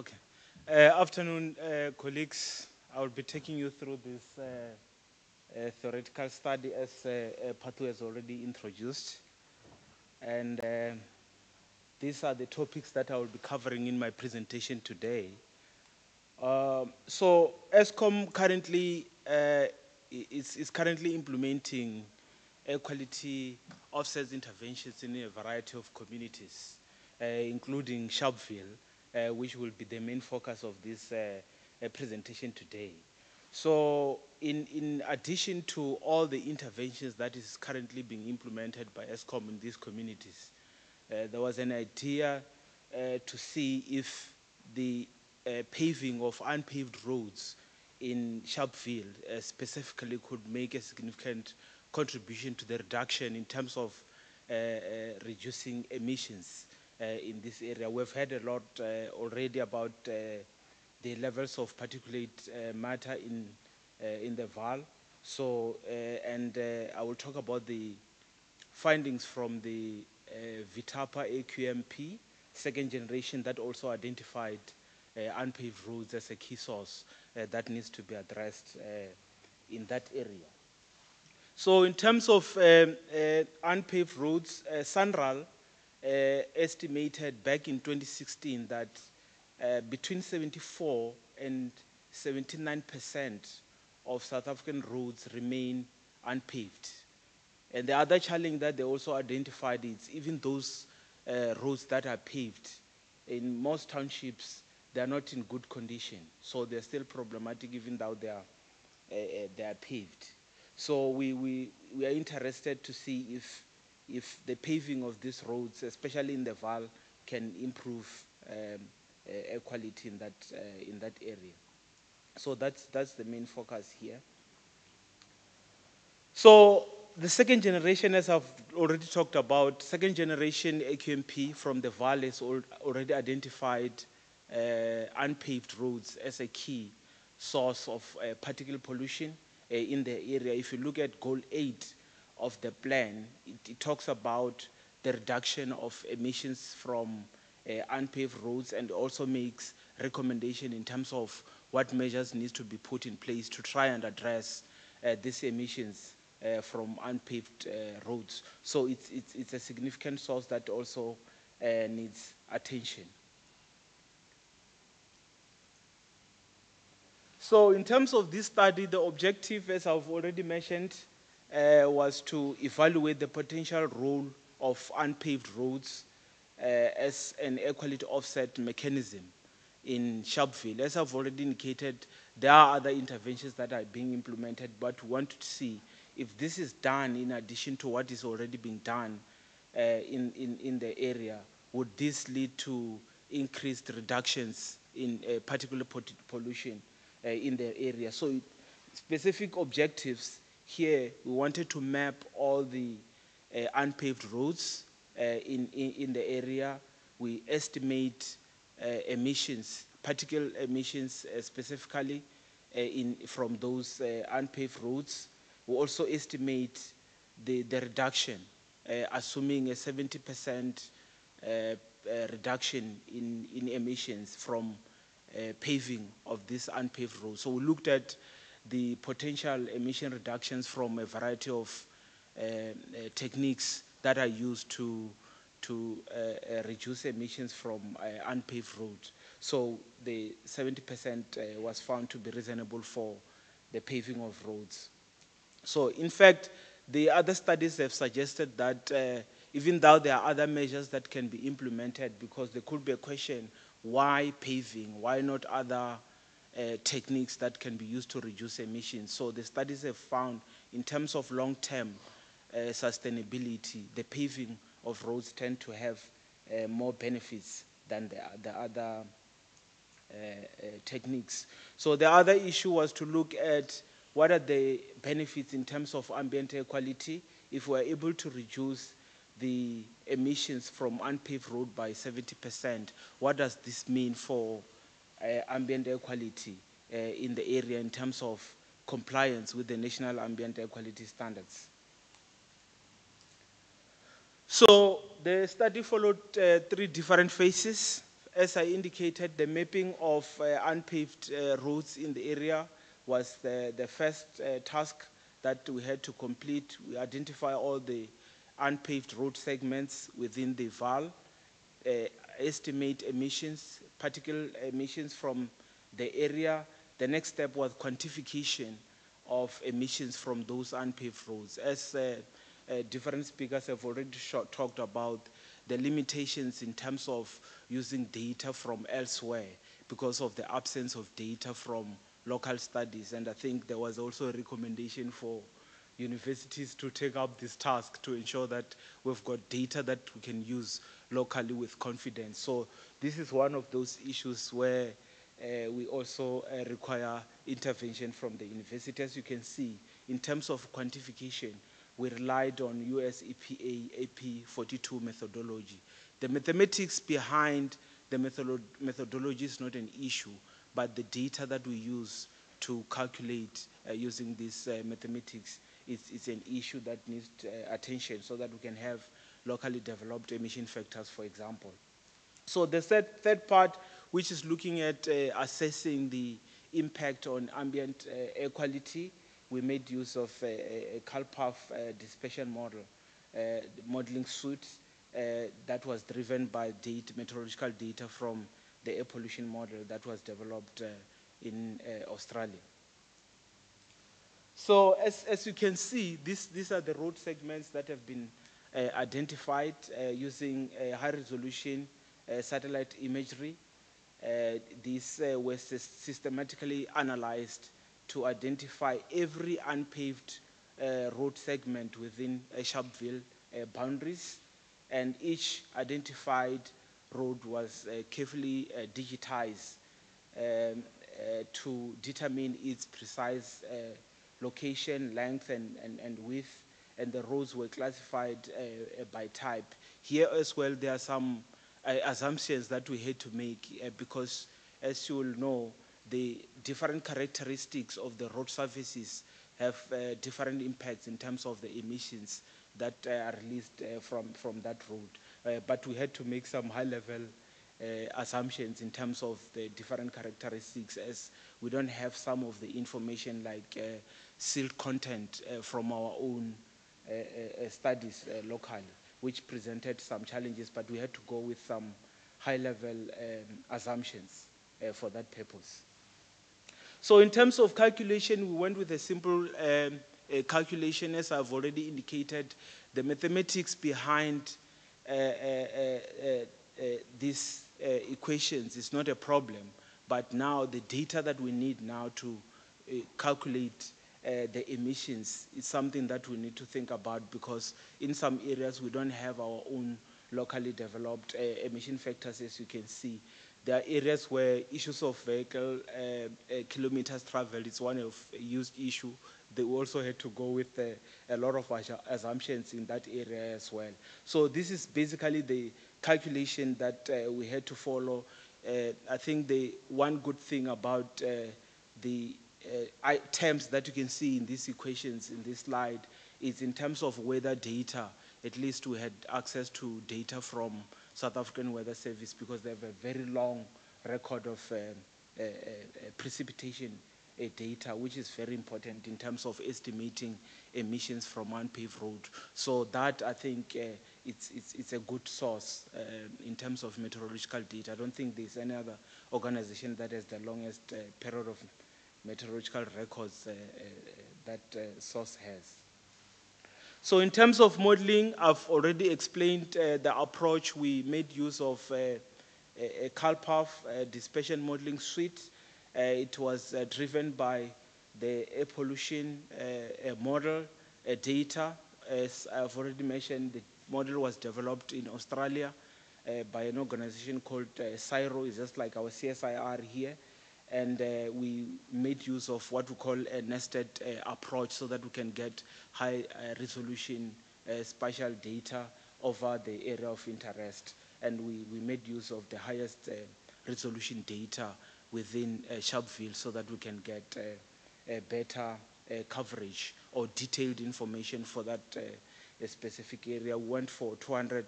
Okay. Afternoon, colleagues. I will be taking you through this theoretical study as Patu has already introduced. And these are the topics that I will be covering in my presentation today. So ESCOM currently is currently implementing air quality offsets interventions in a variety of communities, including Sharpeville, which will be the main focus of this presentation today. So in addition to all the interventions that is currently being implemented by ESCOM in these communities, there was an idea to see if the paving of unpaved roads in Sharpeville specifically could make a significant contribution to the reduction in terms of reducing emissions in this area. We've heard a lot already about the levels of particulate matter in the Vaal. So, I will talk about the findings from the Vitapa AQMP second generation that also identified unpaved roads as a key source that needs to be addressed in that area. So in terms of unpaved roads, SANRAL estimated back in 2016 that between 74 and 79% of South African roads remain unpaved. And the other challenge that they also identified is even those roads that are paved, in most townships, they are not in good condition. So they're still problematic even though they are paved. So we are interested to see if the paving of these roads, especially in the Vaal, can improve air quality in that area. So that's the main focus here. So the second generation, as I've already talked about, second generation AQMP from the Vaal has already identified unpaved roads as a key source of particulate pollution in the area. If you look at goal 8 of the plan, it talks about the reduction of emissions from unpaved roads and also makes recommendation in terms of what measures needs to be put in place to try and address these emissions from unpaved roads. So it's a significant source that also needs attention. So in terms of this study, the objective, as I've already mentioned, was to evaluate the potential role of unpaved roads as an air quality offset mechanism in Sharpeville. As I've already indicated, there are other interventions that are being implemented, but we want to see if this is done in addition to what is already being done in the area, would this lead to increased reductions in particulate pollution in the area. So specific objectives here, we wanted to map all the unpaved roads in the area. We estimate emissions, particle emissions specifically from those unpaved roads. We also estimate the reduction, assuming a 70% reduction in emissions from paving of these unpaved roads. So we looked at the potential emission reductions from a variety of techniques that are used to reduce emissions from unpaved roads. So the 70% was found to be reasonable for the paving of roads. So in fact, the other studies have suggested that even though there are other measures that can be implemented, because there could be a question, why paving? Why not other techniques that can be used to reduce emissions? So the studies have found, in terms of long-term sustainability, the paving of roads tend to have more benefits than the other techniques. So the other issue was to look at what are the benefits in terms of ambient air quality if we're able to reduce the emissions from unpaved road by 70%. What does this mean for ambient air quality in the area in terms of compliance with the national ambient air quality standards? So the study followed 3 different phases. as I indicated, the mapping of unpaved roads in the area was the first task that we had to complete. We identify all the unpaved road segments within the VAL, estimate emissions, particle emissions from the area. The next step was quantification of emissions from those unpaved roads. As different speakers have already talked about the limitations in terms of using data from elsewhere because of the absence of data from local studies. And I think there was also a recommendation for universities to take up this task to ensure that we've got data that we can use locally with confidence. So this is one of those issues where we also require intervention from the university. As you can see, in terms of quantification, we relied on US EPA AP42 methodology. The mathematics behind the methodology is not an issue, but the data that we use to calculate using this mathematics is an issue that needs attention so that we can have locally developed emission factors, for example. So the third part, which is looking at assessing the impact on ambient air quality, we made use of a CalPAF dispersion model, modeling suite that was driven by meteorological data from the air pollution model that was developed in Australia. So as you can see, these are the road segments that have been identified using high-resolution satellite imagery. These were systematically analyzed to identify every unpaved road segment within Sharpeville boundaries, and each identified road was carefully digitized to determine its precise location, length, and width, and the roads were classified by type. Here as well, there are some assumptions that we had to make because, as you will know, the different characteristics of the road surfaces have different impacts in terms of the emissions that are released from that road. But we had to make some high-level assumptions in terms of the different characteristics, as we don't have some of the information like silt content from our own studies locally, which presented some challenges, but we had to go with some high-level assumptions for that purpose. So in terms of calculation, we went with a simple calculation, as I've already indicated. The mathematics behind these equations is not a problem, but now the data that we need now to calculate the emissions is something that we need to think about, because in some areas we don't have our own locally developed emission factors, as you can see. There are areas where issues of vehicle kilometers traveled is one of a used issue. They also had to go with a lot of assumptions in that area as well. So this is basically the calculation that we had to follow. I think the one good thing about the terms that you can see in these equations in this slide is in terms of weather data. At least we had access to data from South African Weather Service, because they have a very long record of precipitation data, which is very important in terms of estimating emissions from unpaved road. So that, I think, it's a good source in terms of meteorological data. I don't think there's any other organization that has the longest period of meteorological records that source has. So in terms of modeling, I've already explained the approach. We made use of a CalPAF dispersion modeling suite. It was driven by the air pollution model data. As I've already mentioned, the model was developed in Australia by an organization called CSIRO. It's just like our CSIR here. And we made use of what we call a nested approach, so that we can get high resolution spatial data over the area of interest. And we made use of the highest resolution data within Sharpeville, so that we can get a better coverage or detailed information for that specific area. We went for 200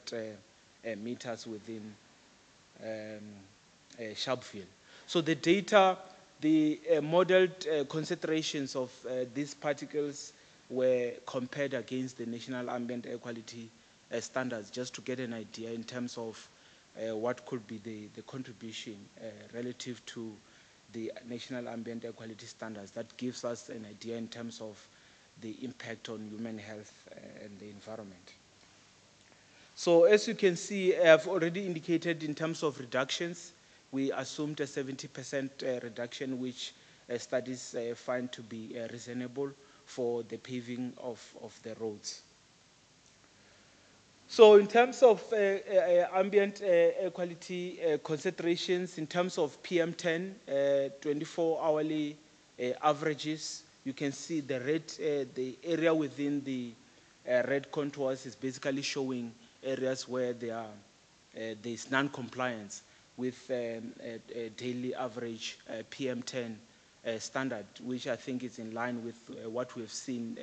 meters within Sharpeville. So the data, the modeled concentrations of these particles were compared against the national ambient air quality standards, just to get an idea in terms of what could be the contribution relative to the national ambient air quality standards. That gives us an idea in terms of the impact on human health and the environment. So as you can see, I've already indicated in terms of reductions, we assumed a 70% reduction, which studies find to be reasonable for the paving of the roads. So in terms of ambient air quality concentrations, in terms of PM10, 24-hourly averages, you can see the red, the area within the red contours is basically showing areas where there's non-compliance with a daily average PM10 standard, which I think is in line with what we've seen.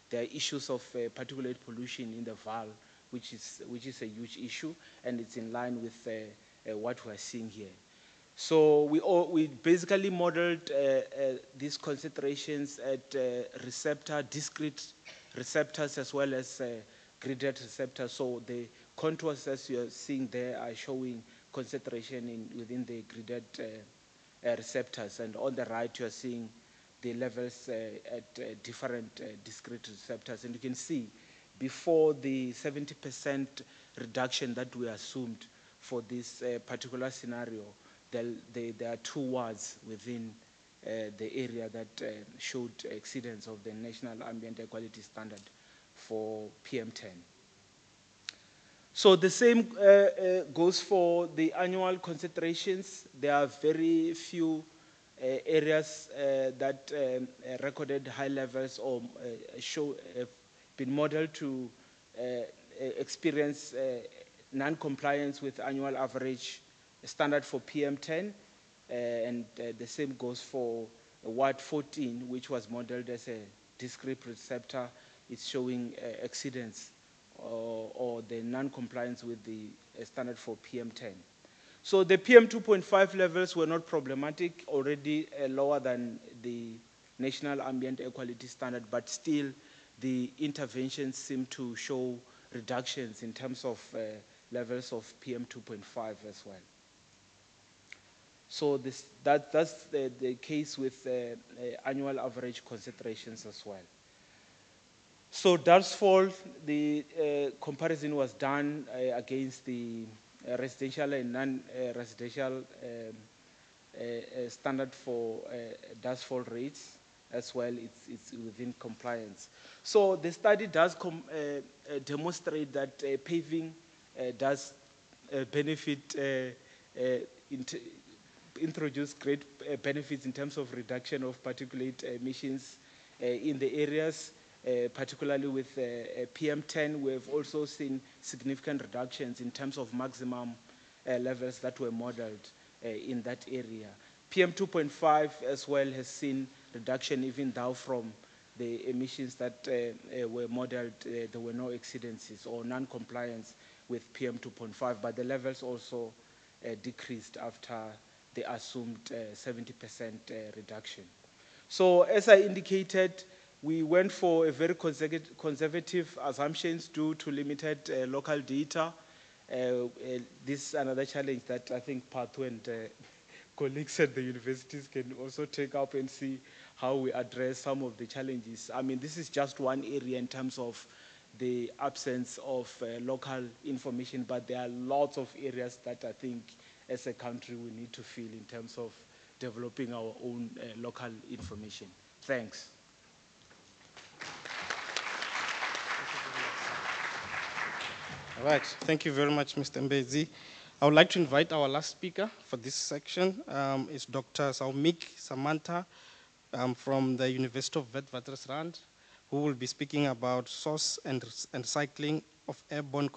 There are issues of particulate pollution in the Vaal, which is a huge issue, and it's in line with what we're seeing here. So we basically modeled these concentrations at discrete receptors, as well as graded receptors. So the contours, as you're seeing there, are showing concentration within the graded receptors, and on the right you are seeing the levels at different discrete receptors. And you can see before the 70% reduction that we assumed for this particular scenario, there are 2 wards within the area that showed exceedance of the national ambient air quality standard for PM10. So the same goes for the annual concentrations. There are very few areas that recorded high levels or have been modeled to experience non-compliance with annual average standard for PM10, and the same goes for Ward 14, which was modeled as a discrete receptor. It's showing exceedance or the non-compliance with the standard for PM10. So the PM2.5 levels were not problematic, already lower than the national ambient air quality standard, but still the interventions seem to show reductions in terms of levels of PM2.5 as well. So that's the case with annual average concentrations as well. So Dust Fall, the comparison was done against the residential and non-residential standard for dust fall rates as well. It's within compliance. So the study does demonstrate that paving does introduce great benefits in terms of reduction of particulate emissions in the areas. Particularly with PM10, we've also seen significant reductions in terms of maximum levels that were modeled in that area. PM2.5 as well has seen reduction, even though from the emissions that were modeled, there were no exceedances or non-compliance with PM2.5, but the levels also decreased after the assumed 70% reduction. So as I indicated, we went for a very conservative assumptions due to limited local data. This is another challenge that I think Pathu and colleagues at the universities can also take up and see how we address some of the challenges. I mean, this is just one area in terms of the absence of local information, but there are lots of areas that I think as a country we need to fill in terms of developing our own local information. Thanks. All right, thank you very much, Mr. Mbezi. I would like to invite our last speaker for this section. It's Dr. Saumik Samantha from the University of Witwatersrand, who will be speaking about source and cycling of airborne